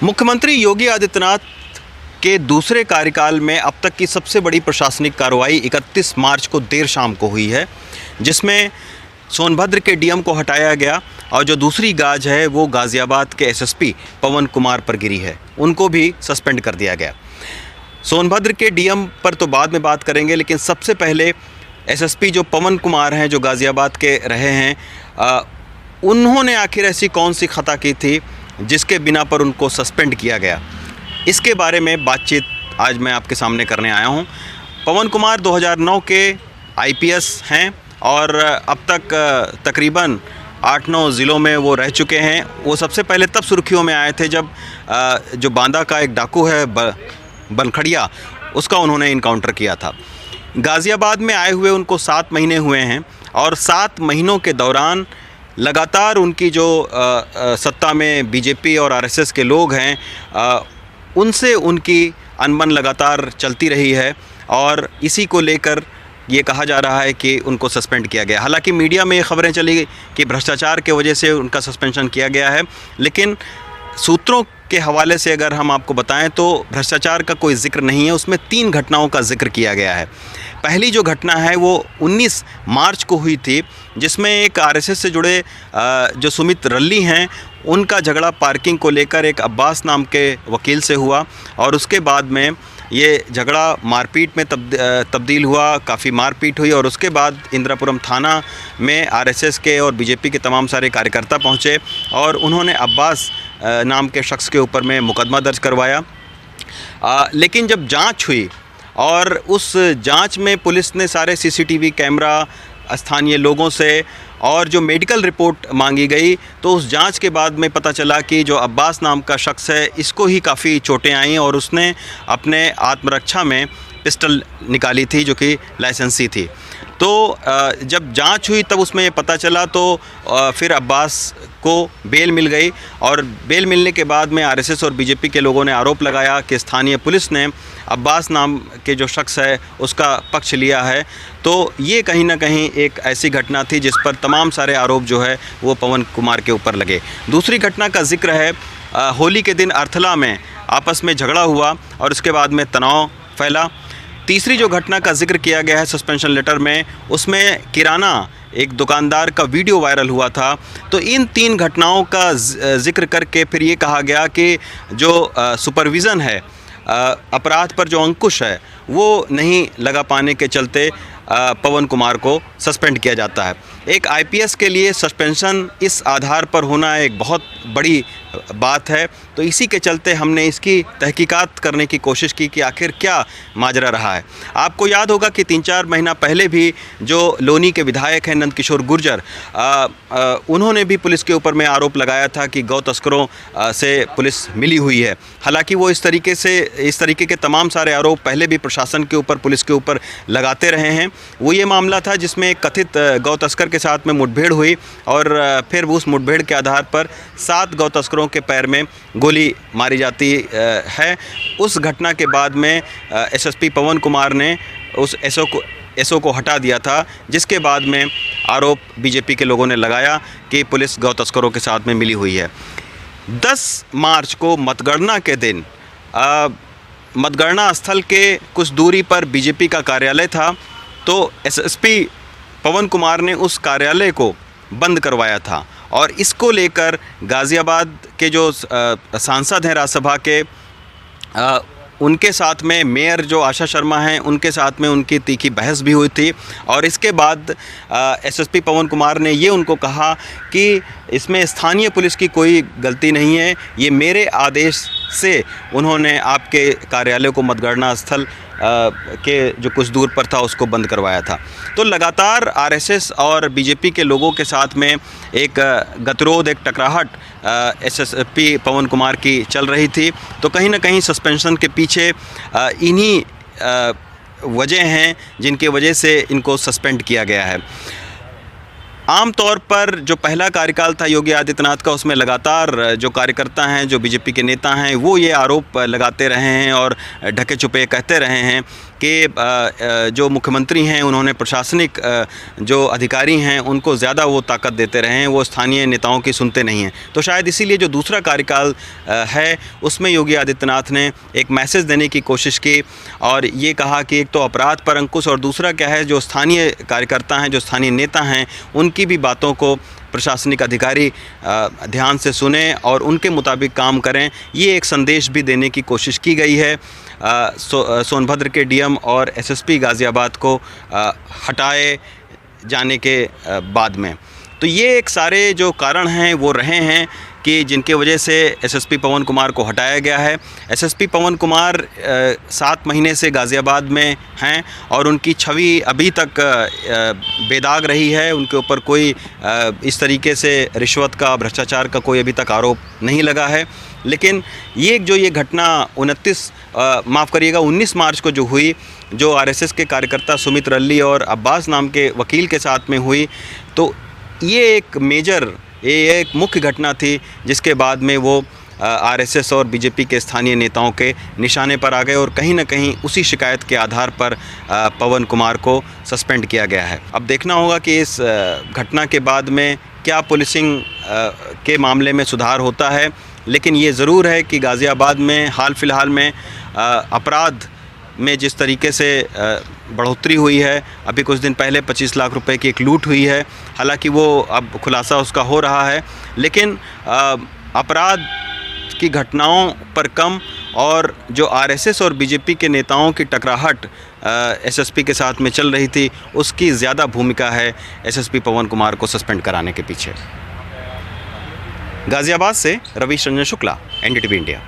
मुख्यमंत्री योगी आदित्यनाथ के दूसरे कार्यकाल में अब तक की सबसे बड़ी प्रशासनिक कार्रवाई 31 मार्च को देर शाम को हुई है, जिसमें सोनभद्र के डीएम को हटाया गया और जो दूसरी गाज है वो गाज़ियाबाद के एसएसपी पवन कुमार पर गिरी है, उनको भी सस्पेंड कर दिया गया। सोनभद्र के डीएम पर तो बाद में बात करेंगे, लेकिन सबसे पहले एसएसपी जो पवन कुमार हैं, जो गाज़ियाबाद के रहे हैं, उन्होंने आखिर ऐसी कौन सी खता की थी जिसके बिना पर उनको सस्पेंड किया गया, इसके बारे में बातचीत आज मैं आपके सामने करने आया हूं। पवन कुमार 2009 के आईपीएस हैं और अब तक तकरीबन 8-9 ज़िलों में वो रह चुके हैं। वो सबसे पहले तब सुर्खियों में आए थे जब जो बांदा का एक डाकू है बनखड़िया, उसका उन्होंने इनकाउंटर किया था। गाज़ियाबाद में आए हुए उनको 7 महीने हुए हैं और 7 महीनों के दौरान लगातार उनकी जो सत्ता में बीजेपी और आरएसएस के लोग हैं, उनसे उनकी अनबन लगातार चलती रही है और इसी को लेकर ये कहा जा रहा है कि उनको सस्पेंड किया गया। हालांकि मीडिया में ये खबरें चली कि भ्रष्टाचार के वजह से उनका सस्पेंशन किया गया है, लेकिन सूत्रों के हवाले से अगर हम आपको बताएं तो भ्रष्टाचार का कोई जिक्र नहीं है। उसमें 3 घटनाओं का जिक्र किया गया है। पहली जो घटना है वो 19 मार्च को हुई थी, जिसमें एक आरएसएस से जुड़े जो सुमित रल्ली हैं, उनका झगड़ा पार्किंग को लेकर एक अब्बास नाम के वकील से हुआ और उसके बाद में ये झगड़ा मारपीट में तब्दील हुआ। काफ़ी मारपीट हुई और उसके बाद इंदिरापुरम थाना में आरएसएस के और बीजेपी के तमाम सारे कार्यकर्ता पहुँचे और उन्होंने अब्बास नाम के शख्स के ऊपर में मुकदमा दर्ज करवाया। लेकिन जब जांच हुई और उस जांच में पुलिस ने सारे सीसीटीवी कैमरा स्थानीय लोगों से और जो मेडिकल रिपोर्ट मांगी गई, तो उस जांच के बाद में पता चला कि जो अब्बास नाम का शख्स है, इसको ही काफ़ी चोटें आईं और उसने अपने आत्मरक्षा में पिस्टल निकाली थी जो कि लाइसेंसी थी। तो जब जांच हुई तब उसमें पता चला, तो फिर अब्बास को बेल मिल गई और बेल मिलने के बाद में आरएसएस और बीजेपी के लोगों ने आरोप लगाया कि स्थानीय पुलिस ने अब्बास नाम के जो शख्स है उसका पक्ष लिया है। तो ये कहीं ना कहीं एक ऐसी घटना थी जिस पर तमाम सारे आरोप जो है वो पवन कुमार के ऊपर लगे। दूसरी घटना का जिक्र है, होली के दिन अर्थला में आपस में झगड़ा हुआ और उसके बाद में तनाव फैला। तीसरी जो घटना का जिक्र किया गया है सस्पेंशन लेटर में, उसमें किराना एक दुकानदार का वीडियो वायरल हुआ था। तो इन 3 घटनाओं का जिक्र करके फिर ये कहा गया कि जो सुपरविज़न है, अपराध पर जो अंकुश है, वो नहीं लगा पाने के चलते पवन कुमार को सस्पेंड किया जाता है। एक आईपीएस के लिए सस्पेंशन इस आधार पर होना एक बहुत बड़ी बात है। तो इसी के चलते हमने इसकी तहकीकात करने की कोशिश की कि आखिर क्या माजरा रहा है। आपको याद होगा कि 3-4 महीना पहले भी जो लोनी के विधायक हैं नंद किशोर गुर्जर, उन्होंने भी पुलिस के ऊपर में आरोप लगाया था कि गौ तस्करों से पुलिस मिली हुई है। हालांकि वो इस तरीके के तमाम सारे आरोप पहले भी प्रशासन के ऊपर, पुलिस के ऊपर लगाते रहे हैं। वो ये मामला था जिसमें एक कथित गौ तस्कर के साथ में मुठभेड़ हुई और फिर उस मुठभेड़ के आधार पर 7 गौ तस्करों के पैर में गोली मारी जाती है। उस घटना के बाद में एसएसपी पवन कुमार ने उस एसओ को हटा दिया था, जिसके बाद में आरोप बीजेपी के लोगों ने लगाया कि पुलिस गौ तस्करों के साथ में मिली हुई है। 10 मार्च को मतगणना के दिन मतगणना स्थल के कुछ दूरी पर बीजेपी का कार्यालय था, तो एसएसपी पवन कुमार ने उस कार्यालय को बंद करवाया था और इसको लेकर गाज़ियाबाद के जो सांसद हैं राज्यसभा के, उनके साथ में मेयर जो आशा शर्मा हैं, उनके साथ में उनकी तीखी बहस भी हुई थी। और इसके बाद एसएसपी पवन कुमार ने ये उनको कहा कि इसमें स्थानीय पुलिस की कोई गलती नहीं है, ये मेरे आदेश से उन्होंने आपके कार्यालय को मतगणना स्थल के जो कुछ दूर पर था उसको बंद करवाया था। तो लगातार आरएसएस और बीजेपी के लोगों के साथ में एक गतिरोध, एक टकराहट एसएसपी पवन कुमार की चल रही थी। तो कहीं ना कहीं सस्पेंशन के पीछे इन्हीं वजह हैं जिनके वजह से इनको सस्पेंड किया गया है। आम तौर पर जो पहला कार्यकाल था योगी आदित्यनाथ का, उसमें लगातार जो कार्यकर्ता हैं, जो बीजेपी के नेता हैं, वो ये आरोप लगाते रहे हैं और ढके छुपे कहते रहे हैं कि जो मुख्यमंत्री हैं उन्होंने प्रशासनिक जो अधिकारी हैं उनको ज़्यादा वो ताकत देते रहे हैं, वो स्थानीय नेताओं की सुनते नहीं हैं। तो शायद इसीलिए जो दूसरा कार्यकाल है उसमें योगी आदित्यनाथ ने एक मैसेज देने की कोशिश की और ये कहा कि एक तो अपराध पर अंकुश और दूसरा क्या है, जो स्थानीय कार्यकर्ता हैं, जो स्थानीय नेता हैं, उनकी भी बातों को प्रशासनिक अधिकारी ध्यान से सुने और उनके मुताबिक काम करें। ये एक संदेश भी देने की कोशिश की गई है सोनभद्र के डीएम और एसएसपी गाज़ियाबाद को हटाए जाने के बाद में। तो ये एक सारे जो कारण हैं वो रहे हैं कि जिनके वजह से एसएसपी पवन कुमार को हटाया गया है। एसएसपी पवन कुमार 7 महीने से गाज़ियाबाद में हैं और उनकी छवि अभी तक बेदाग रही है। उनके ऊपर कोई इस तरीके से रिश्वत का, भ्रष्टाचार का कोई अभी तक आरोप नहीं लगा है। लेकिन ये घटना 19 मार्च को जो हुई, जो आरएसएस के कार्यकर्ता सुमित रल्ली और अब्बास नाम के वकील के साथ में हुई, तो ये एक मुख्य घटना थी जिसके बाद में वो आरएसएस और बीजेपी के स्थानीय नेताओं के निशाने पर आ गए और कहीं ना कहीं उसी शिकायत के आधार पर पवन कुमार को सस्पेंड किया गया है। अब देखना होगा कि इस घटना के बाद में क्या पुलिसिंग के मामले में सुधार होता है। लेकिन ये ज़रूर है कि गाज़ियाबाद में हाल फिलहाल में अपराध में जिस तरीके से बढ़ोतरी हुई है, अभी कुछ दिन पहले 25 लाख रुपए की एक लूट हुई है, हालांकि वो अब खुलासा उसका हो रहा है, लेकिन अपराध की घटनाओं पर कम और जो आरएसएस और बीजेपी के नेताओं की टकराहट एसएसपी के साथ में चल रही थी, उसकी ज़्यादा भूमिका है एसएसपी पवन कुमार को सस्पेंड कराने के पीछे। गाज़ियाबाद से रवीश रंजन शुक्ला, एनडीटीवी इंडिया।